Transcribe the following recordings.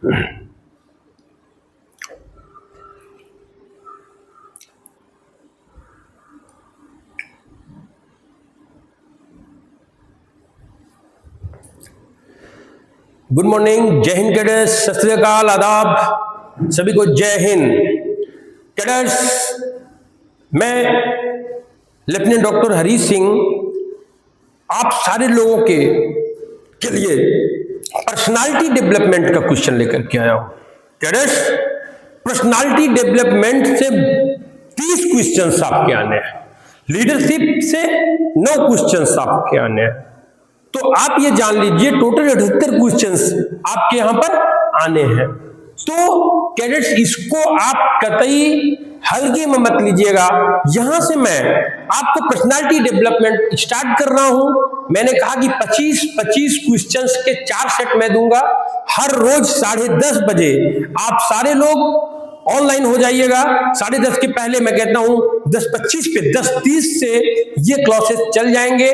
Good morning, जय Hind cadres, सत श्री अकाल, आदाब, सभी को जय हिंद। कैडर्स, मैं लेफ्टिनेंट डॉक्टर हरीश सिंह आप सारे लोगों के लिए पर्सनालिटी डेवलपमेंट का क्वेश्चन लेकर के आया हूं। कैडर्स, पर्सनालिटी डेवलपमेंट से 30 क्वेश्चंस आपके आने हैं, लीडरशिप से 9 क्वेश्चंस आपके आने हैं। तो आप ये जान लीजिए टोटल 78 क्वेश्चंस आपके यहां पर आने हैं। तो कैडेट्स, इसको आप कतई हल्के में मत लीजिएगा। यहां से मैं आपको पर्सनालिटी डेवलपमेंट स्टार्ट कर रहा हूं। मैंने कहा कि 25 क्वेश्चंस के 4 सेट मैं दूंगा। हर रोज 10:30 बजे आप सारे लोग ऑनलाइन हो जाइएगा। 10:30 के पहले मैं कहता हूं 10:25 पे 10:30 से ये क्लासेस चल जाएंगे।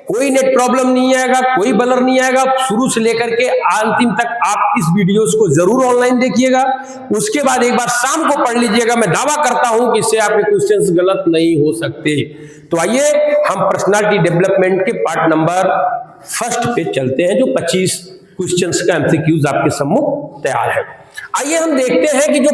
कोई नेट प्रॉब्लम नहीं आएगा, कोई बलर नहीं आएगा। शुरू से लेकर के अंतिम तक आप इस वीडियोस को जरूर ऑनलाइन देखिएगा। उसके बाद एक बार शाम को पढ़ लीजिएगा। मैं दावा करता हूं कि इससे आपके क्वेश्चंस गलत नहीं हो सकते। तो आइए हम पर्सनालिटी डेवलपमेंट के पार्ट नंबर 1 पे चलते हैं, जो 25 क्वेश्चंस का एमसीक्यूज आपके सम्मुख तैयार है। आइए हम देखते हैं कि जो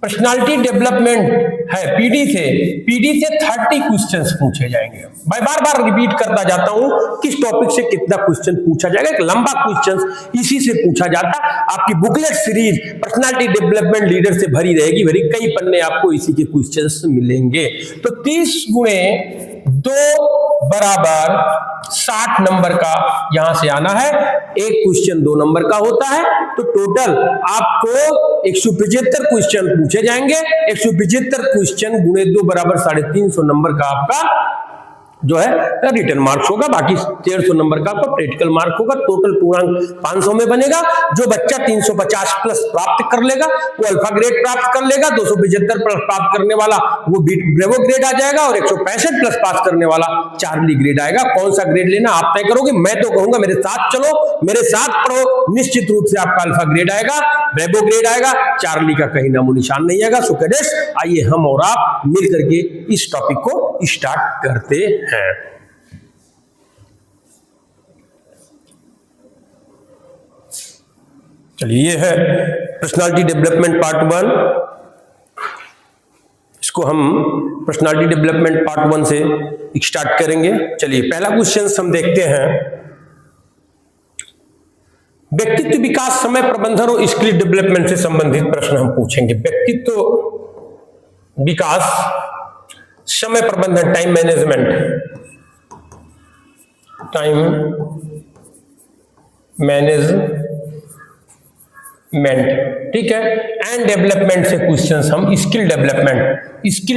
पर्सनालिटी डेवलपमेंट है पीडी से 30 क्वेश्चंस पूछे जाएंगे। मैं बार बार रिपीट करता जाता हूं किस टॉपिक से कितना क्वेश्चन पूछा जाएगा। एक लंबा क्वेश्चन इसी से पूछा जाता। आपकी booklet series personality development leader से भरी रहेगी, भरी कई पन्ने आपको इसी के क्वेश्चंस मिलेंगे। तो 30 गुणे 2 बराबर 60 नंबर का यहां से आना है। एक क्वेश्चन 2 नंबर का होता है। तो टोटल आपको 175 क्वेश्चन पूछे जाएंगे। 175 क्वेश्चन गुणे 2 बराबर 350 नंबर का आपका जो है रिटर्न मार्क्स होगा। बाकी 150 नंबर का आपका प्रैक्टिकल मार्क होगा। टोटल पूर्णांक 500 में बनेगा। जो बच्चा 350 प्लस प्राप्त कर लेगा वो अल्फा ग्रेड प्राप्त कर लेगा। 275 प्लस प्राप्त करने वाला वो ब्रेवो ग्रेड आ जाएगा और 165 प्लस पास करने वाला चार्ली ग्रेड आएगा। कौन सा ग्रेड लेना आप तय करोगे। मैं तो कहूंगा मेरे साथ चलो, मेरे साथ पढ़ो, निश्चित रूप से आपका अल्फा ग्रेड आएगा, ब्रेवो ग्रेड आएगा, चार्ली का कहीं नामो निशान नहीं आएगा। सो कैडेट्स, आइए हम और आप मिल करके इस टॉपिक को स्टार्ट करते हैं। चलिए, ये है पर्सनालिटी डेवलपमेंट पार्ट 1। इसको हम पर्सनालिटी डेवलपमेंट पार्ट 1 से स्टार्ट करेंगे। चलिए, पहला क्वेश्चन हम देखते हैं। व्यक्तित्व विकास, समय प्रबंधन और स्किल डेवलपमेंट से संबंधित प्रश्न हम पूछेंगे। व्यक्तित्व विकास, समय प्रबंधन, टाइम मैनेजमेंट, ठीक है। एंड डेवलपमेंट से क्वेश्चंस हम स्किल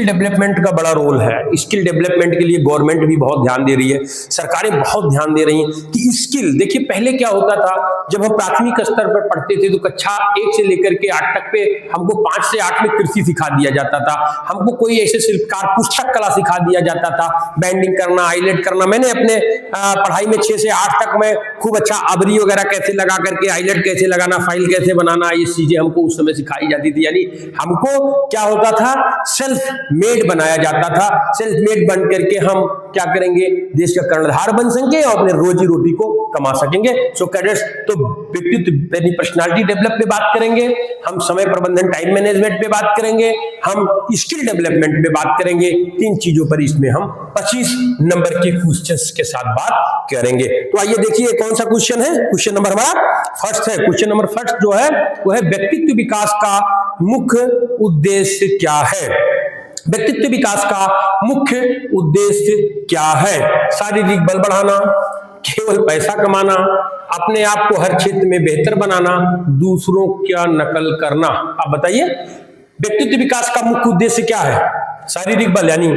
डेवलपमेंट का बड़ा रोल है। स्किल डेवलपमेंट के लिए गवर्नमेंट भी बहुत ध्यान दे रही है, सरकारें बहुत ध्यान दे रही हैं कि स्किल। देखिए, पहले क्या होता था, जब हम प्राथमिक स्तर पर पढ़ते थे तो कक्षा 1 से लेकर के 8 तक पे हमको 5 से 8 में कृषि सिखा दिया जाता था। हमको कोई ऐसे शिल्पकार पुस्तक कला सिखा दिया जाता था, बैंडिंग करना, आईलेट करना। मैंने अपने पढ़ाई में 6 से 8 तक में खूब अच्छा अबरी वगैरह कैसे लगा करके, आईलेट कैसे लगाना, फाइल कैसे बनाना, ये चीजें हमको उस समय सिखाई जाती थी। यानी हमको क्या होता था, सेल्फ मेड बनाया जाता था। सेल्फ मेड बन करके हम क्या करेंगे, देश का कर्णधार बन सकेंगे और अपने रोजी रोटी को कमा सकेंगे। सो कैडेट्स, तो व्यक्तित्व यानी पर्सनालिटी डेवलप पे बात करेंगे हम, समय प्रबंधन टाइम मैनेजमेंट पे बात करेंगे हम, स्किल डेवलपमेंट पे बात करेंगे। 3 चीजों पर इसमें हम 25 नंबर के क्वेश्चंस के साथ बात करेंगे। तो आइए देखिए कौन सा क्वेश्चन है। क्वेश्चन नंबर हमारा फर्स्ट है। क्वेश्चन नंबर फर्स्ट जो है वो है व्यक्तित्व विकास का मुख्य उद्देश्य क्या है। व्यक्तित्व विकास का मुख्य उद्देश्य क्या है। शारीरिक बल बढ़ाना, केवल पैसा कमाना, अपने आप को हर क्षेत्र में बेहतर बनाना, दूसरों का नकल करना। आप बताइए, व्यक्तित्व विकास का मुख्य उद्देश्य क्या है। शारीरिक बल यानी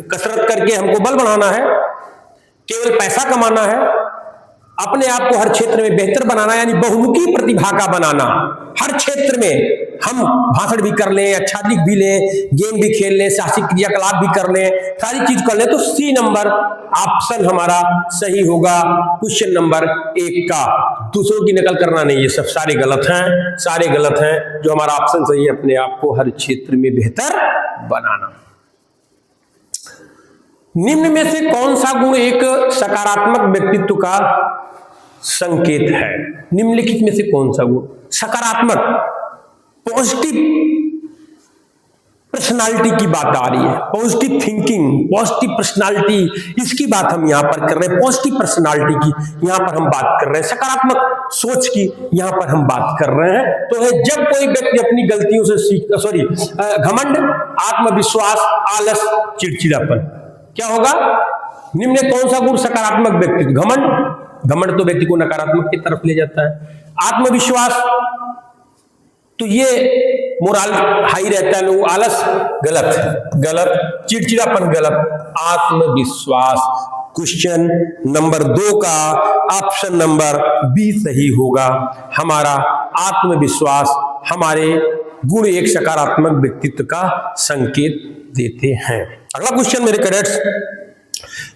कसरत करके हमको बल बढ़ाना है, केवल पैसा कमाना है, अपने आप को हर क्षेत्र में बेहतर बनाना यानी बहुमुखी प्रतिभा का बनाना, हर क्षेत्र में हम भाषण भी कर लें, अच्छा लिख भी लें, गेम भी खेल लें, साहसिक क्रियाकलाप भी कर लें, सारी चीज कर लें, तो सी नंबर ऑप्शन हमारा सही होगा क्वेश्चन नंबर 1 का। दूसरों की नकल करना नहीं, ये सब सारे गलत हैं, सारे गलत हैं। जो हमारा ऑप्शन सही है, अपने आप को हर क्षेत्र में बेहतर बनाना। निम्न में से कौन सा गुण एक सकारात्मक व्यक्तित्व का संकेत है? निम्नलिखित में से कौन सा गुण सकारात्मक, पॉजिटिव पर्सनालिटी की बात आ रही है, पॉजिटिव थिंकिंग, पॉजिटिव पर्सनालिटी, इसकी बात हम यहां पर कर रहे हैं। पॉजिटिव पर्सनालिटी की यहां पर हम बात कर रहे हैं, सकारात्मक सोच की यहां पर हम बात कर रहे हैं। तो है जब कोई व्यक्ति अपनी गलतियों से घमंड, आत्मविश्वास, आलस, चिड़चिड़ापन, क्या होगा? निम्न में कौन सा गुण सकारात्मक व्यक्तित्व? घमंड तो व्यक्ति को नकारात्मक की तरफ ले जाता है। आत्मविश्वास, तो ये मोरल हाई रहता है, लोग आलस गलत, चिड़चिड़ापन गलत, आत्मविश्वास। क्वेश्चन नंबर 2 का ऑप्शन नंबर बी सही होगा। हमारा आत्मविश्वास हमारे गुण एक सकारात्मक व्यक्तित्व का संकेत देते हैं। अगला क्वेश्चन मेरे कैडेट्स,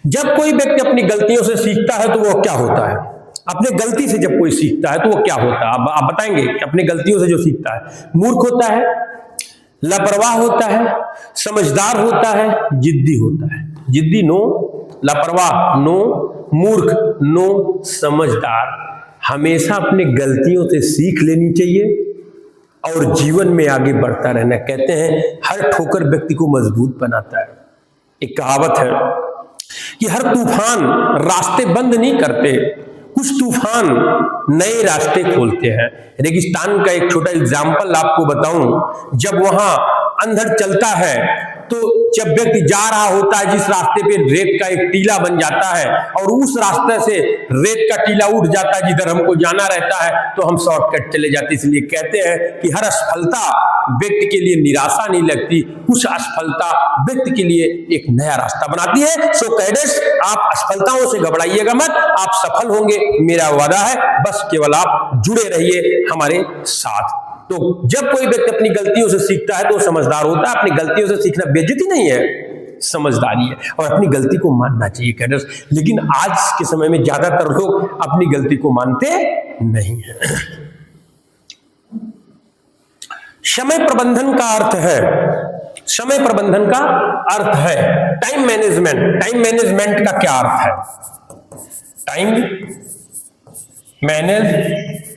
जब कोई व्यक्ति अपनी गलतियों से सीखता है तो वो क्या होता है? अपने गलती से जब कोई सीखता है तो वो क्या होता है? आप बताएंगे कि अपने गलतियों से जो सीखता है, मूर्ख होता है, लापरवाह होता है, समझदार होता है, जिद्दी होता है? जिद्दी नो, लापरवाह नो, मूर्ख नो, समझदार। हमेशा अपने गलतियों से सीख लेनी चाहिए और जीवन में आगे बढ़ता रहना। कहते हैं हर ठोकर व्यक्ति को मजबूत बनाता है। एक कहावत है कि हर तूफान रास्ते बंद नहीं करते, कुछ तूफान नए रास्ते खोलते हैं। रेगिस्तान का एक छोटा एग्जाम्पल आपको बताऊं, जब वहां अंधड़ चलता है तो जब व्यक्ति जा रहा होता है, जिस रास्ते पे रेत का एक टीला बन जाता है और उस रास्ते से रेत का टीला उठ जाता है जिधर हमको जाना रहता है, तो हम शॉर्टकट चले जाते। इसलिए कहते हैं कि हर असफलता व्यक्ति के लिए निराशा नहीं लगती, कुछ असफलता व्यक्ति के लिए एक नया रास्ता बनाती है। सो कैडेट्स, आप असफलताओं से घबराइएगा मत, आप सफल होंगे, मेरा वादा है। बस केवल आप जुड़े रहिए हमारे साथ। तो जब कोई व्यक्ति अपनी गलतियों से सीखता है तो वो समझदार होता है। अपनी गलतियों से सीखना बेइज्जती नहीं है, समझदारी है, और अपनी गलती को मानना चाहिए कैडेट्स। लेकिन आज के समय में ज्यादातर लोग अपनी गलती को मानते नहीं है। समय प्रबंधन का अर्थ है, समय प्रबंधन का अर्थ है टाइम मैनेजमेंट। टाइम मैनेजमेंट का क्या अर्थ है? टाइम मैनेजमेंट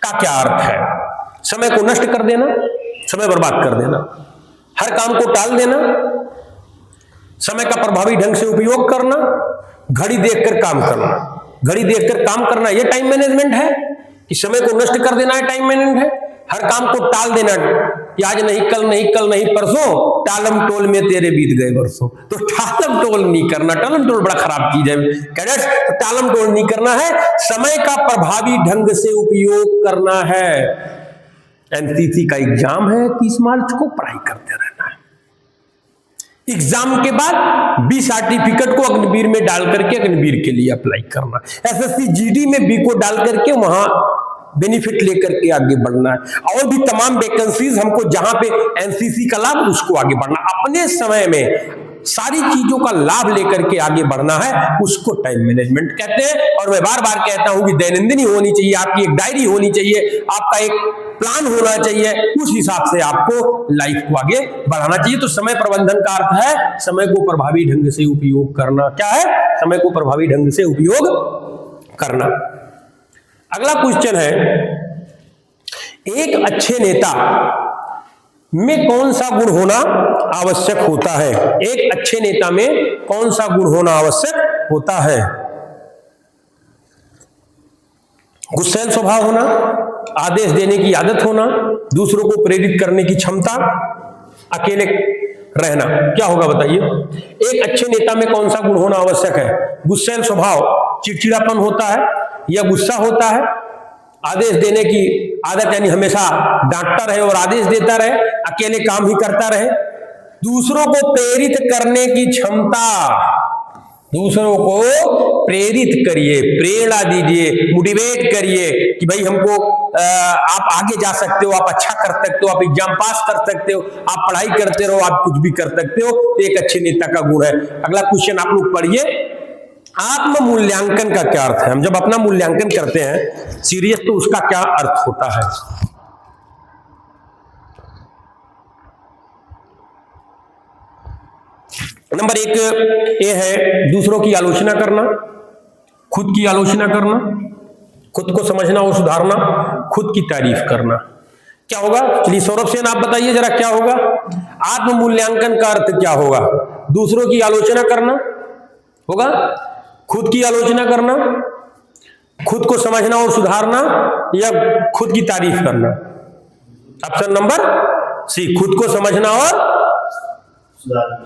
का क्या अर्थ है? समय को नष्ट कर देना, समय बर्बाद कर देना, हर काम को टाल देना, समय का प्रभावी ढंग से उपयोग करना, घड़ी देखकर काम करना। घड़ी देखकर काम करना यह टाइम मैनेजमेंट है कि समय को नष्ट कर देना है टाइम मैनेजमेंट है? हर काम को टाल देना कि आज नहीं, कल नहीं, कल नहीं, परसों, टालम टोल में तेरे बीत गए बरसों। तो टालम टोल नहीं करना, टालम टोल बड़ा खराब चीज है कैडेट्स, तो टालम टोल नहीं करना है, समय का प्रभावी ढंग से उपयोग करना है। एनसीसी का एग्जाम है 30 मार्च को, पढ़ाई करते रहना है। एग्जाम के बाद बी सर्टिफिकेट को अग्निवीर में डाल करके अग्निवीर के लिए अप्लाई करना, एसएससी जीडी में बी को डाल करके वहां बेनिफिट लेकर के आगे बढ़ना है। और भी तमाम वैकेंसीज हमको जहां पे एनसीसी का लाभ, उसको आगे बढ़ना। अपने समय में सारी चीजों का लाभ लेकर के आगे बढ़ना है, उसको टाइम मैनेजमेंट कहते हैं। और मैं बार बार कहता हूं कि दैनंदिनी होनी चाहिए, आपकी एक डायरी होनी चाहिए, आपका एक प्लान होना चाहिए, उस हिसाब से आपको लाइफ को आगे बढ़ाना चाहिए। तो समय प्रबंधन का अर्थ है समय को प्रभावी ढंग से उपयोग करना। क्या है? समय को प्रभावी ढंग से उपयोग करना। अगला क्वेश्चन है, एक अच्छे नेता में कौन सा गुण होना आवश्यक होता है? एक अच्छे नेता में कौन सा गुण होना आवश्यक होता है? गुस्सैल स्वभाव होना, आदेश देने की आदत होना, दूसरों को प्रेरित करने की क्षमता, अकेले रहना। क्या होगा बताइए? एक अच्छे नेता में कौन सा गुण होना आवश्यक है? गुस्सैल स्वभाव, चिड़चिड़ापन होता है या गुस्सा होता है, आदेश देने की आदत यानी हमेशा डांटता रहे और आदेश देता रहे, अकेले काम ही करता रहे, दूसरों को प्रेरित करने की क्षमता, दूसरों को प्रेरित करिए, प्रेरणा दीजिए, मोटिवेट करिए कि भाई हमको आप आगे जा सकते हो, आप अच्छा कर सकते हो, आप एग्जाम पास कर सकते हो, आप पढ़ाई करते रहो, आप कुछ भी कर सकते हो। तो एक अच्छे नेता का गुण है। अगला क्वेश्चन आप लोग पढ़िए, आत्म मूल्यांकन का क्या अर्थ है? हम जब अपना मूल्यांकन करते हैं सीरियस, तो उसका क्या अर्थ होता है? नंबर 1 ये है दूसरों की आलोचना करना, खुद की आलोचना करना, खुद को समझना और सुधारना, खुद की तारीफ करना। क्या होगा? चलिए सौरभ सेन आप बताइए जरा, क्या होगा? आत्म मूल्यांकन का अर्थ क्या होगा? दूसरों की आलोचना करना होगा, खुद की आलोचना करना, खुद को समझना और सुधारना, या खुद की तारीफ करना? ऑप्शन नंबर सी, खुद को समझना और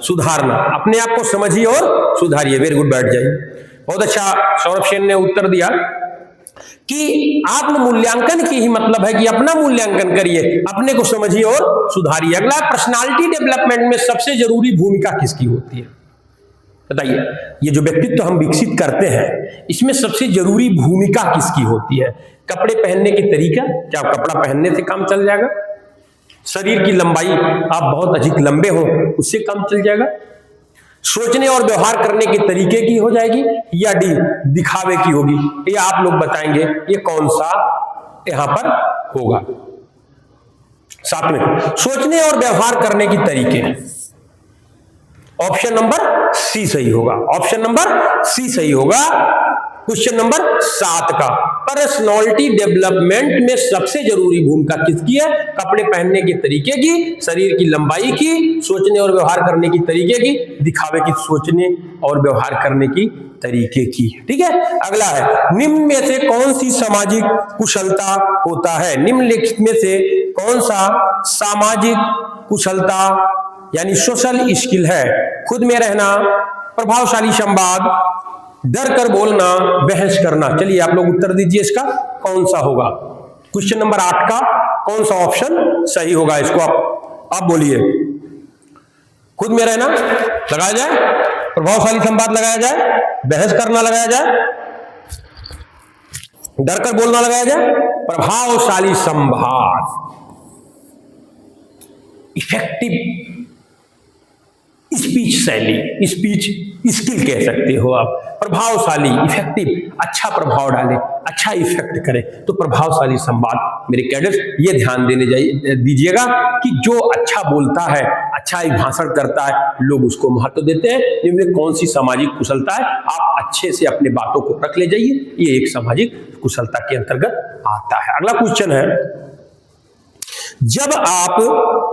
सुधारना। अपने आप को समझिए और सुधारिए। वेरी गुड, बैठ जाइए। बहुत अच्छा सौरभ सेन ने उत्तर दिया कि आत्म मूल्यांकन की ही मतलब है कि अपना मूल्यांकन करिए, अपने को समझिए और सुधारिए। अगला, पर्सनालिटी डेवलपमेंट में सबसे जरूरी भूमिका किसकी होती है? बताइए। ये जो व्यक्तित्व हम विकसित करते हैं, इसमें सबसे जरूरी भूमिका किसकी होती है? कपड़े पहनने की तरीका, क्या कपड़ा पहनने से काम चल जाएगा? शरीर की लंबाई, आप बहुत अधिक लंबे हो, उससे काम चल जाएगा? सोचने और व्यवहार करने के तरीके की हो जाएगी, या डी दिखावे की होगी? ये आप लोग बताएंगे, ये कौन सा यहां पर होगा? साथ में सोचने और व्यवहार करने की तरीके, ऑप्शन नंबर सी सही होगा। ऑप्शन नंबर सी सही होगा। क्वेश्चन नंबर 7 का, पर्सनालिटी डेवलपमेंट में सबसे जरूरी भूमिका किसकी है? कपड़े पहनने के तरीके की, शरीर की लंबाई की, सोचने और व्यवहार करने की तरीके की, दिखावे की, सोचने और व्यवहार करने की तरीके की। ठीक है। अगला है, निम्न में से कौन सी सामाजिक कुशलता होता है? निम्नलिखित में से कौन सा सामाजिक कुशलता यानी सोशल स्किल है? खुद में रहना, प्रभावशाली संवाद, डर कर बोलना, बहस करना। चलिए आप लोग उत्तर दीजिए, इसका कौन सा होगा? क्वेश्चन नंबर 8 का कौन सा ऑप्शन सही होगा? इसको आप बोलिए। खुद में रहना लगाया जाए, प्रभावशाली संवाद लगाया जाए, बहस करना लगाया जाए, डर कर बोलना लगाया जाए, प्रभावशाली संवाद, इफेक्टिव स्पीच शैली, स्पीच स्किल कह सकते हो आप। प्रभावशाली, इफेक्टिव, अच्छा प्रभाव डाले, अच्छा इफेक्ट करे, तो प्रभावशाली संवाद। मेरे कैडेट्स ये ध्यान दीजिएगा कि जो अच्छा बोलता है, अच्छा एक भाषण करता है, लोग उसको महत्व देते हैं। इनमें कौन सी सामाजिक कुशलता है? आप अच्छे से अपने बातों को रख ले जाइए, ये एक सामाजिक कुशलता के अंतर्गत आता है। अगला क्वेश्चन है, जब आप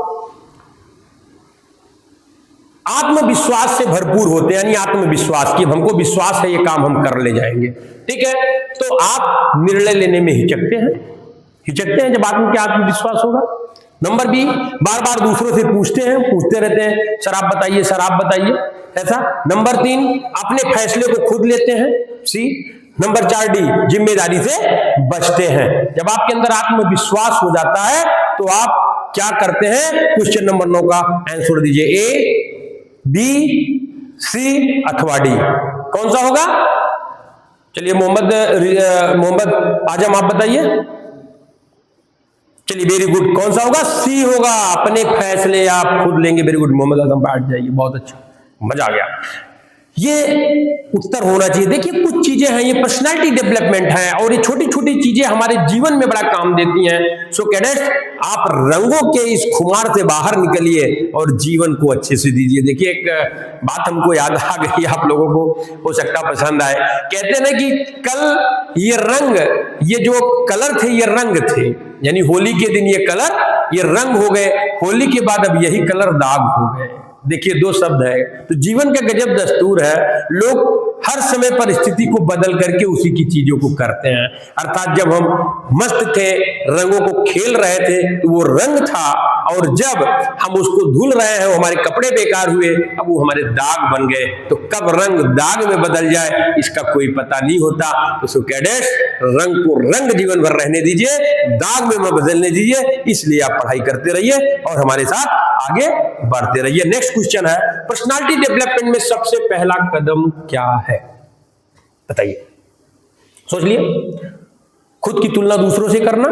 आत्मविश्वास से भरपूर होते हैं, यानी आत्मविश्वास की हमको विश्वास है ये काम हम कर ले जाएंगे, ठीक है, तो आप निर्णय लेने में हिचकते हैं जब आदमी के आत्मविश्वास होगा। नंबर बी, बार बार दूसरों से पूछते रहते हैं, सर आप बताइए, सर आप बताइए, ऐसा। नंबर 3, अपने फैसले को खुद लेते हैं, सी। नंबर 4 डी, जिम्मेदारी से बचते हैं। जब आपके अंदर आत्मविश्वास हो जाता है तो आप क्या करते हैं? क्वेश्चन नंबर 9 का आंसर दीजिए, ए, बी, सी अथवा डी, कौन सा होगा? चलिए मोहम्मद आजम आप बताइए। चलिए वेरी गुड, कौन सा होगा? सी होगा, अपने फैसले आप खुद लेंगे। वेरी गुड मोहम्मद आजम, बैठ जाइए, बहुत अच्छा, मजा आ गया। ये उत्तर होना चाहिए। देखिए कुछ चीजें हैं, ये पर्सनालिटी डेवलपमेंट है और ये छोटी छोटी चीजें हमारे जीवन में बड़ा काम देती हैं। सो कैडेट्स, आप रंगों के इस खुमार से बाहर निकलिए और जीवन को अच्छे से दीजिए। देखिए एक बात हमको याद आ गई, आप लोगों को हो सकता पसंद आए। कहते हैं ना कि कल ये रंग, ये जो कलर थे ये रंग थे, यानी होली के दिन ये कलर ये रंग हो गए, होली के बाद अब यही कलर दाग हो गए। देखिए 2 शब्द है। तो जीवन का गजब दस्तूर है, लोग हर समय परिस्थिति को बदल करके उसी की चीजों को करते हैं। अर्थात जब हम मस्त थे, रंगों को खेल रहे थे तो वो रंग था, और जब हम उसको धुल रहे हैं, हमारे कपड़े बेकार हुए, अब वो हमारे दाग बन गए। तो कब रंग दाग में बदल जाए इसका कोई पता नहीं होता। तो सो कैडेट्स, रंग को रंग जीवन भर रहने दीजिए, दाग में मत बदलने दीजिए। इसलिए आप पढ़ाई करते रहिए और हमारे साथ आगे बढ़ते रहिए। नेक्स्ट क्वेश्चन है, पर्सनालिटी डेवलपमेंट में सबसे पहला कदम क्या है? बताइए, सोच लिए। खुद की तुलना दूसरों से करना,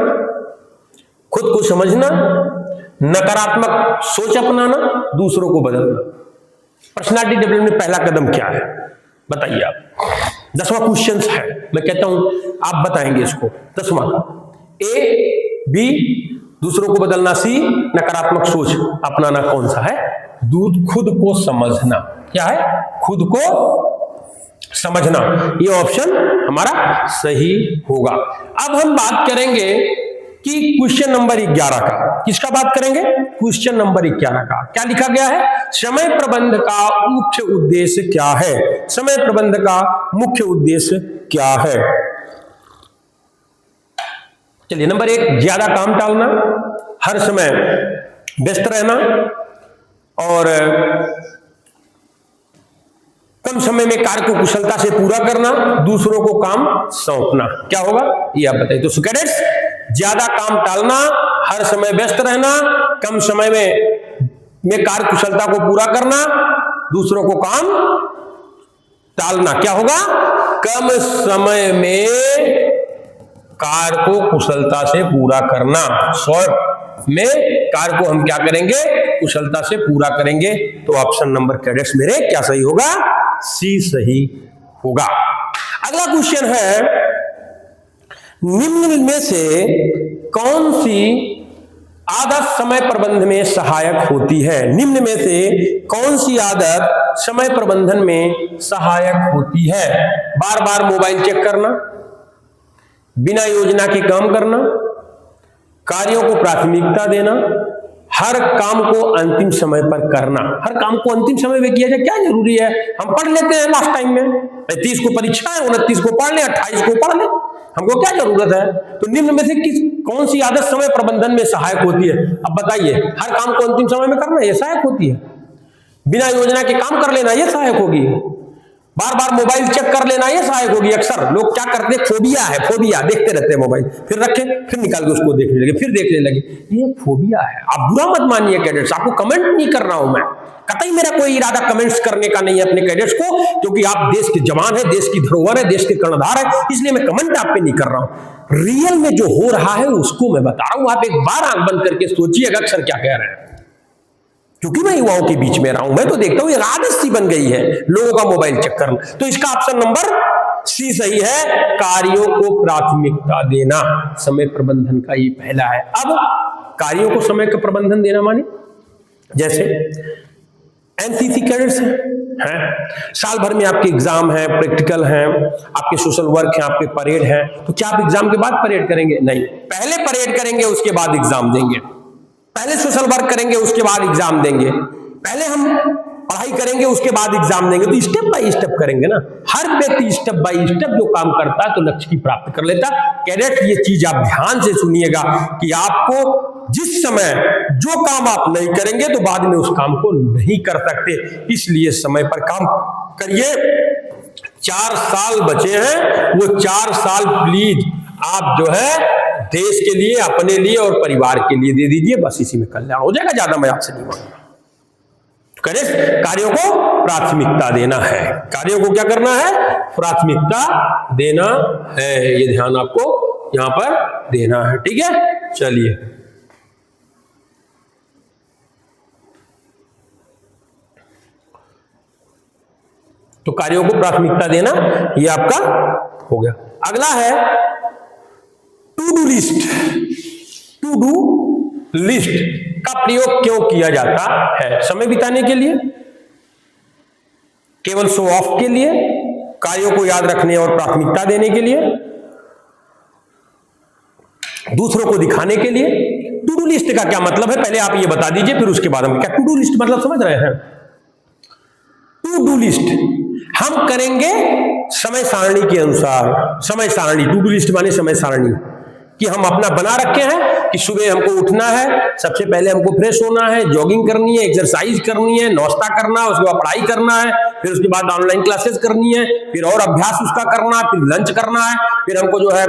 खुद को समझना, नकारात्मक सोच अपनाना, दूसरों को बदलना। पर्सनालिटी डेवलपमेंट में पहला कदम क्या है? बताइए आप। 10वां क्वेश्चन है, मैं कहता हूं आप बताएंगे इसको। 10वां का ए, बी दूसरों को बदलना, सी नकारात्मक सोच अपनाना, कौन सा है? खुद को समझना। क्या है? खुद को समझना। ये ऑप्शन हमारा सही होगा। अब हम बात करेंगे कि क्वेश्चन नंबर 11 का। किसका बात करेंगे? क्वेश्चन नंबर 11 का। क्या लिखा गया है? समय प्रबंध का मुख्य उद्देश्य क्या है? समय प्रबंध का मुख्य उद्देश्य क्या है? चलिए, नंबर 1, ज्यादा काम टालना, हर समय व्यस्त रहना और कम समय में कार्य को कुशलता से पूरा करना, दूसरों को काम सौंपना। क्या होगा ये आप बताइए। तो स्टूडेंट्स, ज्यादा काम टालना, हर समय व्यस्त रहना, कम समय में कार्य कुशलता को पूरा करना, दूसरों को काम टालना। क्या होगा? कम समय में कार्य को कुशलता से पूरा करना। शॉर्ट में कार्य को हम क्या करेंगे? कुशलता से पूरा करेंगे। तो ऑप्शन नंबर कैडेट्स मेरे क्या सही होगा? सी सही होगा। अगला क्वेश्चन है, निम्न में से कौन सी आदत समय प्रबंधन में सहायक होती है? निम्न में से कौन सी आदत समय प्रबंधन में सहायक होती है? बार बार मोबाइल चेक करना, बिना योजना के काम करना, कार्यों को प्राथमिकता देना, हर काम को अंतिम समय पर करना। हर काम को अंतिम समय में किया जाए, क्या जरूरी है? हम पढ़ लेते हैं लास्ट टाइम में, 30 को परीक्षा है, 29 को पढ़ ले, 28 को पढ़ ले, हमको क्या जरूरत है? तो निम्न में से कौन सी आदत समय प्रबंधन में सहायक होती है? अब बताइए। हर काम को अंतिम समय में करना, यह सहायक होती है। बिना योजना के काम कर लेना, यह सहायक होगी। बार बार मोबाइल चेक कर लेना, ये सहायक होगी। अक्सर लोग क्या करते हैं? फोबिया है, फोबिया, देखते रहते हैं मोबाइल, फिर रखे, फिर निकाल के उसको देखने लगे, फिर देखने लगे। ये फोबिया है। आप बुरा मत मानिए कैडेट्स, आपको कमेंट नहीं कर रहा हूं मैं, कतई मेरा कोई इरादा कमेंट्स करने का नहीं है अपने कैडेट्स को, क्योंकि आप देश के जवान है, देश की धरोहर है, देश के कर्णधार है, इसलिए मैं कमेंट आप पे नहीं कर रहा हूं। रियल में जो हो रहा है उसको मैं बता रहा हूं। आप एक बार आंख बंद करके सोचिएगा अक्सर क्या कह रहे हैं, क्योंकि मैं युवाओं के बीच में रहा हूं, मैं तो देखता हूं ये आदत सी बन गई है लोगों का मोबाइल चेक करना। तो इसका ऑप्शन नंबर सी सही है, कार्यों को प्राथमिकता देना। समय प्रबंधन का ये पहला है। अब कार्यों को समय का प्रबंधन देना माने जैसे एनसीसी कैडेट्स हैं, साल भर में आपके एग्जाम है, प्रैक्टिकल हैं, आपके सोशल वर्क है, आपके परेड है, तो क्या आप एग्जाम के बाद परेड करेंगे? नहीं, पहले परेड करेंगे उसके बाद एग्जाम देंगे, पहले सोशल वर्क करेंगे उसके बाद एग्जाम देंगे, पहले हम पढ़ाई करेंगे उसके बाद एग्जाम देंगे। तो स्टेप बाय स्टेप करेंगे ना। हर व्यक्ति स्टेप बाय स्टेप जो काम करता है तो लक्ष्य की प्राप्ति कर लेता। कैडेट, ये चीज आप ध्यान से सुनिएगा कि आपको जिस समय जो काम आप नहीं करेंगे तो बाद में उस काम को नहीं कर सकते, इसलिए समय पर काम करिए। 4 साल बचे हैं, वो 4 साल प्लीज आप जो है देश के लिए, अपने लिए और परिवार के लिए दे दीजिए, बस इसी में कल्याण हो जाएगा। ज्यादा मैं आपसे नहीं मांगूंगा। कार्यों को प्राथमिकता देना है, कार्यों को क्या करना है? प्राथमिकता देना है। ये ध्यान आपको यहां पर देना है, ठीक है। चलिए, तो कार्यों को प्राथमिकता देना ये आपका हो गया। अगला है to do list. To do list का प्रयोग क्यों किया जाता है? समय बिताने के लिए, केवल शो ऑफ के लिए, कार्यों को याद रखने और प्राथमिकता देने के लिए, दूसरों को दिखाने के लिए। टू डू लिस्ट का क्या मतलब है पहले आप ये बता दीजिए, फिर उसके बाद हम क्या टू डू लिस्ट मतलब समझ रहे हैं? टू डू लिस्ट हम करेंगे समय सारणी के अनुसार। समय सारणी, टू डू लिस्ट माने समय सारणी। कि हम अपना बना रखे हैं कि सुबह हमको उठना है, सबसे पहले हमको फ्रेश होना है, जॉगिंग करनी है, एक्सरसाइज करनी है, नाश्ता करना है, उसके बाद पढ़ाई करना है, फिर उसके बाद ऑनलाइन क्लासेस करनी है, फिर और अभ्यास उसका करना है, फिर लंच करना है, फिर हमको जो है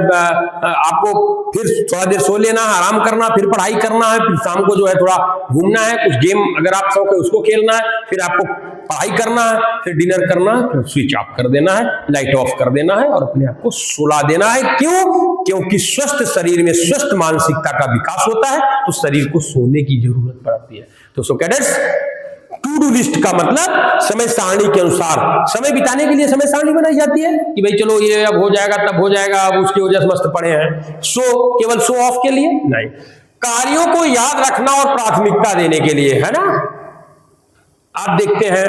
आपको फिर थोड़ा देर सो लेना है, आराम करना, फिर पढ़ाई करना है, फिर शाम को जो है थोड़ा घूमना है, कुछ गेम अगर आप शौक है उसको खेलना है, फिर आपको पढ़ाई करना है, फिर डिनर करना है, फिर स्विच ऑफ कर देना है, लाइट ऑफ कर देना है और अपने आप को सुला देना है। क्यों? क्योंकि स्वस्थ शरीर में स्वस्थ मानसिकता का विकास होता है, तो शरीर को सोने की जरूरत पड़ती है। तो सो कैडेट्स, टू डू लिस्ट का मतलब समय सारणी के अनुसार समय बिताने के लिए समय सारणी बनाई जाती है कि भाई चलो ये अब हो जाएगा, तब हो जाएगा, अब उसकी वजह से मस्त पड़े हैं। केवल शो ऑफ के लिए नहीं, कार्यों को याद रखना और प्राथमिकता देने के लिए, है ना। आप देखते हैं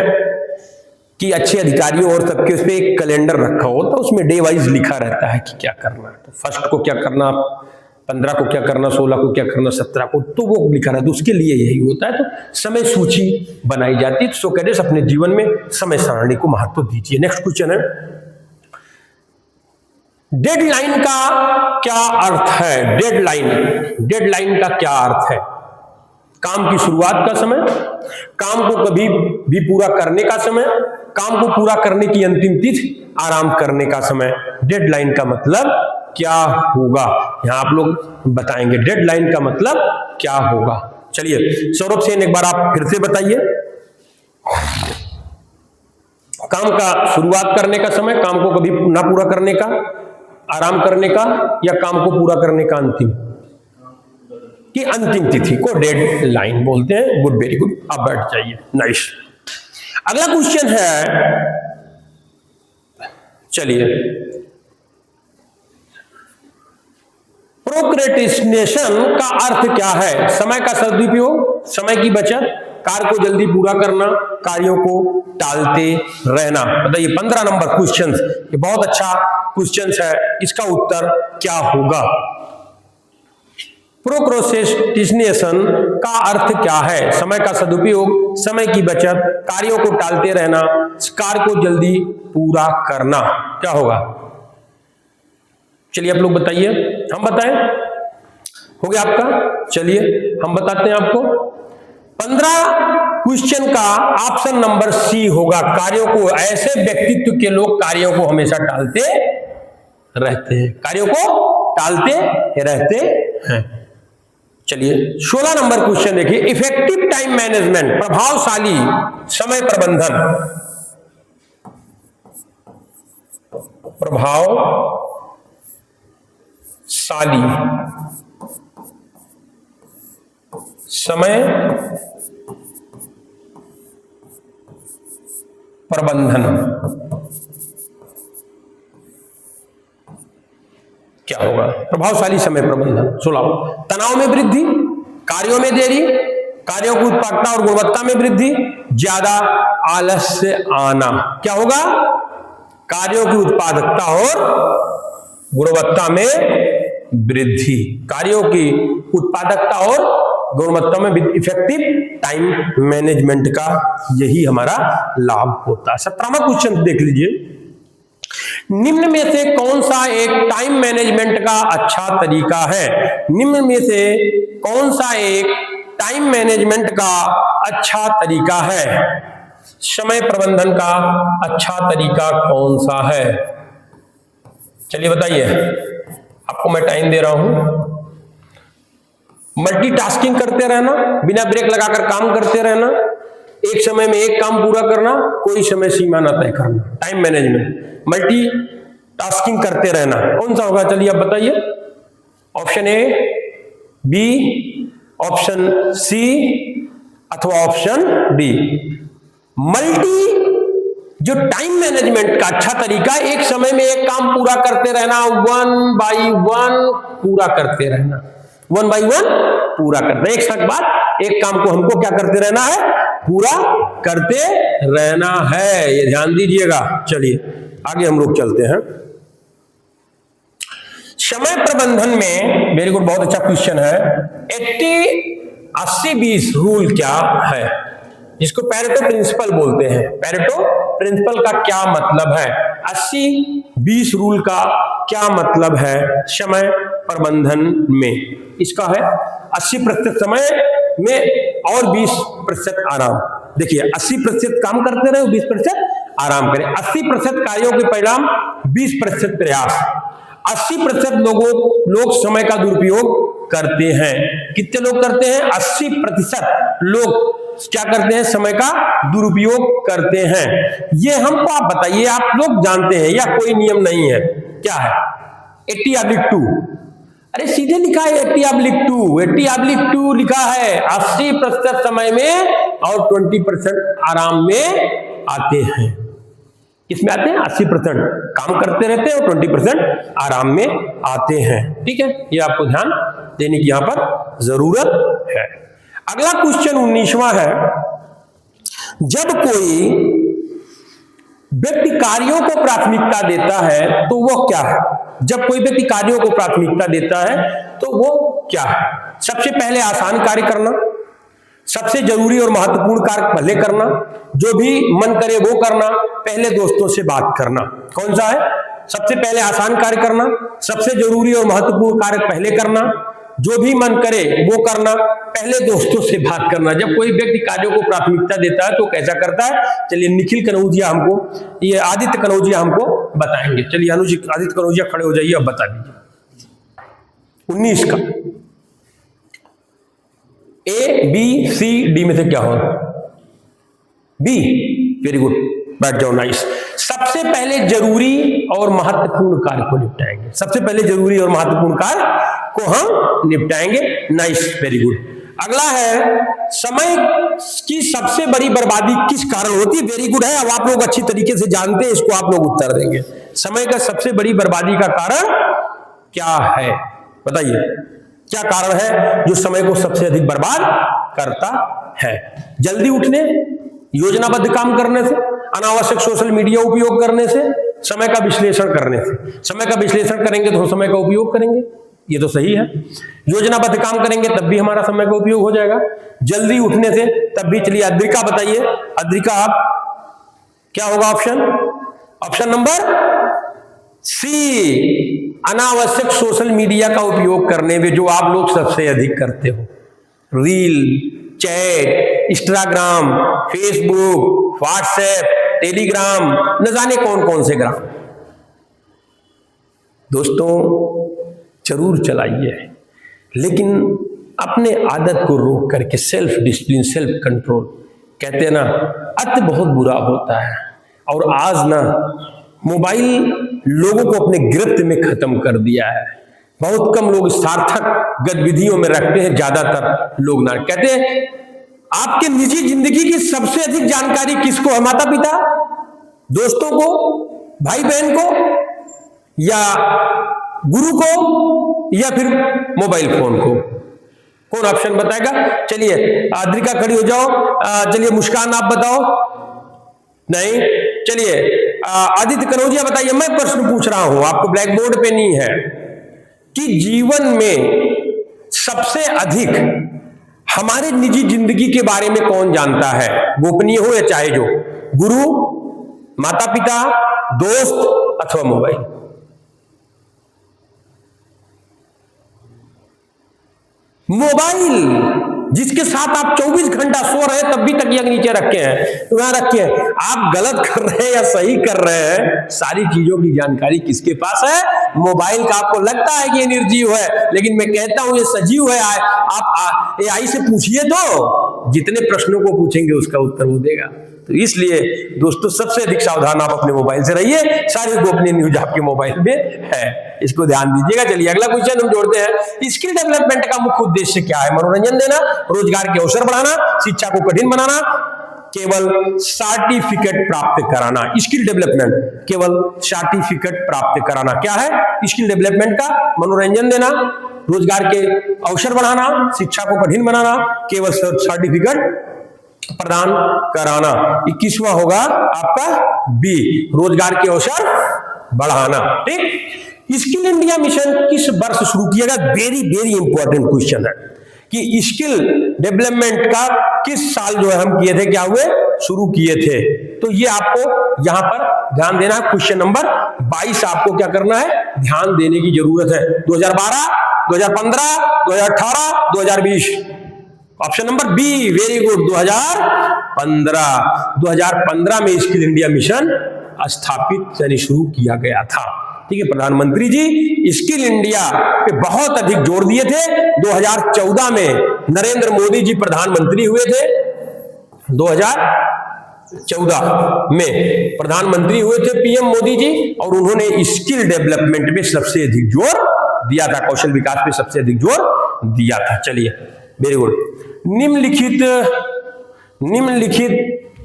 कि अच्छे अधिकारियों और सबके उस पर एक कैलेंडर रखा होता है, उसमें डे वाइज लिखा रहता है कि क्या करना है। तो फर्स्ट को क्या करना, 15 को क्या करना, 16 को क्या करना, 17 को, तो वो लिखा रहता है। उसके लिए यही होता है, तो समय सूची बनाई जाती है। तो कैडेट्स अपने जीवन में समय सारणी को महत्व दीजिए। नेक्स्ट क्वेश्चन है, डेडलाइन का क्या अर्थ है? डेडलाइन का क्या अर्थ है? काम की शुरुआत का समय, काम को कभी भी पूरा करने का समय, काम को पूरा करने की अंतिम तिथि, आराम करने का समय। डेडलाइन का मतलब क्या होगा? यहां आप लोग बताएंगे डेडलाइन का मतलब क्या होगा। चलिए सौरभ सेन एक बार आप फिर से बताइए। काम का शुरुआत करने का समय, काम को कभी ना पूरा करने का, आराम करने का, या काम को पूरा करने का अंतिम तिथि को डेडलाइन बोलते हैं। गुड, वेरी गुड, आप बैठ जाइए। नाइस। अगला क्वेश्चन है, चलिए, प्रोक्रेस्टिनेशन का अर्थ क्या है? समय का सदुपयोग, समय की बचत, कार्य को जल्दी पूरा करना, कार्यों को टालते रहना। बताइए 15 नंबर क्वेश्चन, ये बहुत अच्छा क्वेश्चन है, इसका उत्तर क्या होगा? प्रोक्रेस्टिनेशन का अर्थ क्या है? समय का सदुपयोग, समय की बचत, कार्यों को टालते रहना, कार्य को जल्दी पूरा करना। क्या होगा? चलिए आप लोग बताइए, हम बताएं? हो गया आपका? चलिए हम बताते हैं आपको। 15 क्वेश्चन का ऑप्शन नंबर सी होगा। कार्यों को, ऐसे व्यक्तित्व के लोग कार्यों को हमेशा टालते रहते हैं, कार्यों को टालते रहते हैं। चलिए 16 नंबर क्वेश्चन देखिए, इफेक्टिव टाइम मैनेजमेंट, प्रभावशाली समय प्रबंधन, प्रभावशाली समय प्रबंधन क्या होगा? प्रभावशाली समय प्रबंधन। 16, तनाव में वृद्धि, कार्यों में देरी, कार्यों की उत्पादकता और गुणवत्ता में वृद्धि, ज्यादा आलस्य आना। क्या होगा? कार्यों की उत्पादकता और गुणवत्ता में वृद्धि, कार्यों की उत्पादकता और गुणवत्ता में, इफेक्टिव टाइम मैनेजमेंट का यही हमारा लाभ होता है। 17वां क्वेश्चन देख लीजिए, निम्न में से कौन सा एक टाइम मैनेजमेंट का अच्छा तरीका है? निम्न में से कौन सा एक टाइम मैनेजमेंट का अच्छा तरीका है? समय प्रबंधन का अच्छा तरीका कौन सा है? चलिए बताइए, आपको मैं टाइम दे रहा हूं। मल्टीटास्किंग करते रहना, बिना ब्रेक लगाकर काम करते रहना, एक समय में एक काम पूरा करना, कोई समय सीमा ना तय करना। टाइम मैनेजमेंट, मल्टीटास्किंग करते रहना, कौन सा होगा? चलिए आप बताइए। Option A, B, option C अथवा ऑप्शन डी। जो टाइम मैनेजमेंट का अच्छा तरीका, एक समय में एक काम पूरा करते रहना, 1 by 1 पूरा करते रहना, 1 by 1 पूरा करते, एक साथ बाद एक काम को हमको क्या करते रहना है? पूरा करते रहना है, ये ध्यान दीजिएगा। चलिए आगे हम लोग चलते हैं। समय प्रबंधन में, वेरी गुड, बहुत अच्छा क्वेश्चन है। 80-80-20 रूल क्या है? जिसको पैरेटो प्रिंसिपल बोलते हैं। पैरेटो प्रिंसिपल का क्या मतलब है? 80-20 रूल का क्या मतलब है समय प्रबंधन में? इसका है 80% समय में और 20% आराम। देखिए 80% काम करते रहे, 20% आराम करें। 80% कार्यों के परिणाम, 20% प्रयास। 80% लोग समय का दुरुपयोग करते हैं। कितने लोग करते हैं? 80% लोग क्या करते हैं? समय का दुरुपयोग करते हैं। ये हमको आप बताइए, आप लोग जानते हैं या कोई नियम नहीं है? क्या है? 80/2। अरे सीधे लिखा है 80/2, 80/2 लिखा है। 80% समय में और 20% आराम में आते हैं। किसमें आते हैं? 80% काम करते रहते हैं और 20% आराम में आते हैं। ठीक है, ये आपको ध्यान देने की यहां पर जरूरत है। अगला क्वेश्चन 19वां है, जब कोई व्यक्ति कार्यों को प्राथमिकता देता है तो वो क्या है? जब कोई व्यक्ति कार्यों को प्राथमिकता देता है तो वो क्या है? सबसे पहले आसान कार्य करना, सबसे जरूरी और महत्वपूर्ण कार्य पहले करना, जो भी मन करे वो करना, पहले दोस्तों से बात करना। कौन सा है? सबसे पहले आसान कार्य करना, सबसे जरूरी और महत्वपूर्ण कार्य पहले करना, जो भी मन करे वो करना, पहले दोस्तों से बात करना। जब कोई व्यक्ति कार्यों को प्राथमिकता देता है तो कैसा करता है? चलिए निखिल कनौजिया हमको, ये आदित्य कनौजिया हमको बताएंगे। चलिए अनुज आदित्य कनौजिया खड़े हो जाइए, अब बता दीजिए 19 का ABCD में से क्या हो? बी। वेरी गुड, बैठ जाओ, नाइस। सबसे पहले जरूरी और महत्वपूर्ण कार्य को निपटाएंगे। सबसे पहले जरूरी और महत्वपूर्ण कार्य को हम निपटाएंगे। Nice, very good. अगला है, समय की सबसे बड़ी बर्बादी किस कारण होती है? वेरी गुड है। अब आप लोग अच्छी तरीके से जानते हैं, इसको आप लोग उत्तर देंगे। समय का सबसे बड़ी बर्बादी का कारण क्या है? बताइए, क्या कारण है जो समय को सबसे अधिक बर्बाद करता है? जल्दी उठने, योजनाबद्ध काम करने से, अनावश्यक सोशल मीडिया उपयोग करने से, समय का विश्लेषण करने से। समय का विश्लेषण करेंगे तो समय का उपयोग करेंगे, ये तो सही है। योजनाबद्ध काम करेंगे तब भी हमारा समय का उपयोग हो जाएगा। जल्दी उठने से तब भी। चलिए अद्रिका बताइए, अद्रिका आप क्या होगा ऑप्शन? ऑप्शन नंबर सी, अनावश्यक सोशल मीडिया का उपयोग करने में, जो आप लोग सबसे अधिक करते हो। Reel, chat, Instagram, Facebook, WhatsApp, Telegram, न जाने कौन कौन से ग्राम। दोस्तों जरूर चलाइए, लेकिन अपने आदत को रोक करके, सेल्फ डिसिप्लिन, सेल्फ कंट्रोल। कहते हैं ना, अति बहुत बुरा होता है। और आज ना मोबाइल लोगों को अपने गिरफ्त में खत्म कर दिया है। बहुत कम लोग सार्थक गतिविधियों में रखते हैं, ज्यादातर लोग ना। कहते हैं आपके निजी जिंदगी की सबसे अधिक जानकारी किसको है? माता पिता, दोस्तों को, भाई बहन को, या गुरु को, या फिर मोबाइल फोन को? कौन ऑप्शन बताएगा? चलिए आद्रिका खड़ी हो जाओ। चलिए मुस्कान आप बताओ। नहीं, चलिए आदित्य कनौजिया बताइए। मैं प्रश्न पूछ रहा हूं, आपको ब्लैक बोर्ड पे नहीं है, कि जीवन में सबसे अधिक हमारे निजी जिंदगी के बारे में कौन जानता है? गोपनीय हो या चाहे जो, गुरु, माता पिता, दोस्त अथवा मोबाइल? मोबाइल, जिसके साथ आप 24 घंटा सो रहे हैं तब भी तकिया के नीचे रखे हैं, वहां रखे हैं। आप गलत कर रहे हैं या सही कर रहे हैं, सारी चीजों की जानकारी किसके पास है? मोबाइल का। आपको लगता है कि ये निर्जीव है, लेकिन मैं कहता हूं ये सजीव है। आप AI से पूछिए, तो जितने प्रश्नों को पूछेंगे उसका उत्तर वो देगा। तो इसलिए दोस्तों सबसे अधिक सावधान आप अपने मोबाइल से रहिए। सारी गोपनीय न्यूज आपके मोबाइल में है, इसको ध्यान दीजिएगा। चलिए अगला क्वेश्चन हम जोड़ते हैं। स्किल डेवलपमेंट का मुख्य उद्देश्य क्या है? मनोरंजन देना, रोजगार के अवसर बढ़ाना, शिक्षा को कठिन बनाना, केवल सर्टिफिकेट प्राप्त कराना। स्किल डेवलपमेंट केवल सर्टिफिकेट प्राप्त कराना। क्या है स्किल डेवलपमेंट का? मनोरंजन देना, रोजगार के अवसर बढ़ाना, शिक्षा को कठिन बनाना, केवल सर्टिफिकेट प्रदान कराना। 21वां होगा आपका बी, रोजगार के अवसर बढ़ाना। ठीक। स्किल इंडिया मिशन किस वर्ष शुरू किया गया? वेरी वेरी इंपॉर्टेंट क्वेश्चन है कि स्किल डेवलपमेंट का किस साल जो है हम किए थे, क्या हुए, शुरू किए थे। तो ये आपको यहां पर ध्यान देना है। क्वेश्चन नंबर 22 आपको क्या करना है, ध्यान देने की जरूरत है। 2012, 2015, 2018, 2020। Option number B, very good, 2015। 2015 में स्किल इंडिया मिशन स्थापित यानी शुरू किया गया था। ठीक है, प्रधानमंत्री जी स्किल इंडिया पे बहुत अधिक जोर दिए थे। 2014 में नरेंद्र मोदी जी प्रधानमंत्री हुए थे। 2014 में प्रधानमंत्री हुए थे पीएम मोदी जी, और उन्होंने स्किल डेवलपमेंट पे सबसे अधिक जोर दिया था, कौशल विकास पे सबसे अधिक जोर दिया था। चलिए, वेरी गुड। निम्नलिखित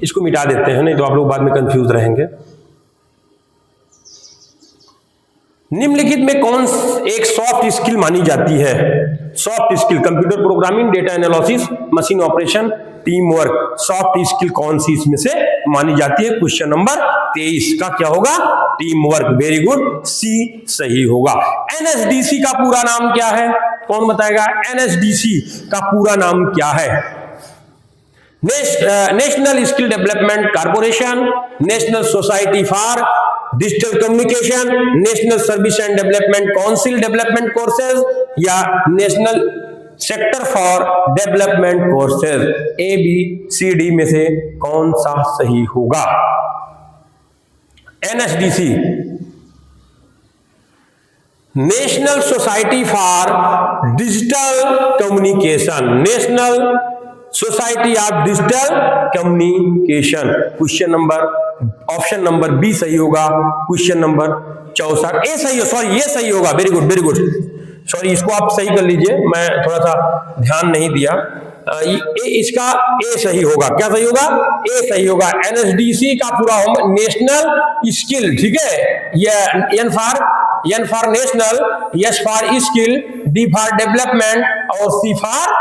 इसको मिटा देते हैं, नहीं तो आप लोग बाद में कंफ्यूज रहेंगे। निम्नलिखित में कौन एक सॉफ्ट स्किल मानी जाती है? Soft skill, computer programming, data analysis, machine operation, team work. Soft skill कौन सी इसमें से मानी जाती है? क्वेश्चन नंबर 23 का क्या होगा? Team work. वेरी गुड, सी सही होगा। एनएसडीसी का पूरा नाम क्या है? कौन बताएगा? एनएसडीसी का पूरा नाम क्या है? National skill development corporation, national society for digital communication, national service and development council development courses, या national sector for development courses. A, B, C, D में से कौन सा सही होगा? NSDC, national society for digital communication, national society of digital communication. Question number, option number B सही होगा। Question number 64 ए सही हो, सॉरी ये सही होगा। Very good, very good, sorry इसको आप सही कर लीजिए, मैं थोड़ा सा ध्यान नहीं दिया। इसका ए सही होगा। क्या सही होगा? ए सही होगा। एनएसडीसी का पूरा होगा नेशनल स्किल, ठीक है। ये N for national, S for skill, D for development और सी फॉर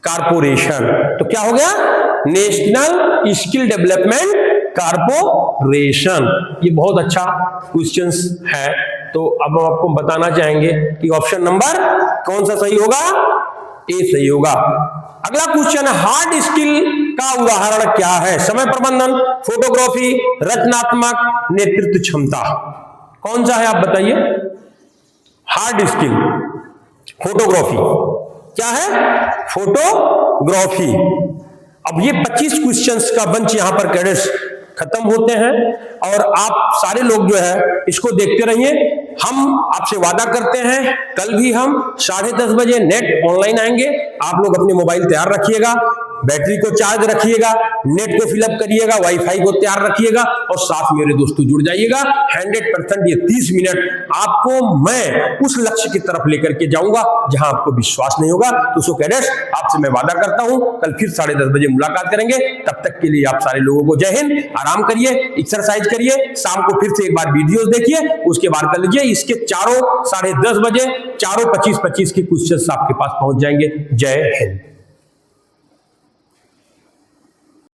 कारपोरेशन। तो क्या हो गया? National skill development corporation. ये बहुत अच्छा क्वेश्चंस है। तो अब हम आपको बताना चाहेंगे कि ऑप्शन नंबर कौन सा सही होगा? ए सही होगा। अगला क्वेश्चन है, हार्ड स्किल का उदाहरण क्या है? समय प्रबंधन, फोटोग्राफी, रचनात्मक, नेतृत्व क्षमता। कौन सा है आप बताइए? Hard skill, photography. क्या है? फोटोग्राफी। अब ये 25 क्वेश्चंस का बंच यहां पर कैडेट्स खत्म होते हैं, और आप सारे लोग जो है इसको देखते रहिए। हम आपसे वादा करते हैं कल भी हम 10:30 बजे नेट ऑनलाइन आएंगे। आप लोग अपने मोबाइल तैयार रखिएगा, बैटरी को चार्ज रखिएगा, नेट को फिलअप करिएगा, वाईफाई को तैयार रखिएगा, और साथ मेरे दोस्तों जुड़ जाइएगा। 100% ये 30 मिनट आपको मैं उस लक्ष्य की तरफ लेकर के जाऊंगा जहां आपको विश्वास नहीं होगा। तो सो कैडेट्स, आपसे मैं वादा करता हूं कल फिर 10:30 बजे मुलाकात करेंगे। तब तक के लिए आप सारे लोगों को जय हिंद। आराम करिए, एक्सरसाइज करिए, शाम को फिर से एक बार वीडियोस देखिए, उसके बाद कर लीजिए। इसके चारों 10:30 बजे चारों 25-25 के क्वेश्चंस आपके पास पहुंच जाएंगे। जय हिंद।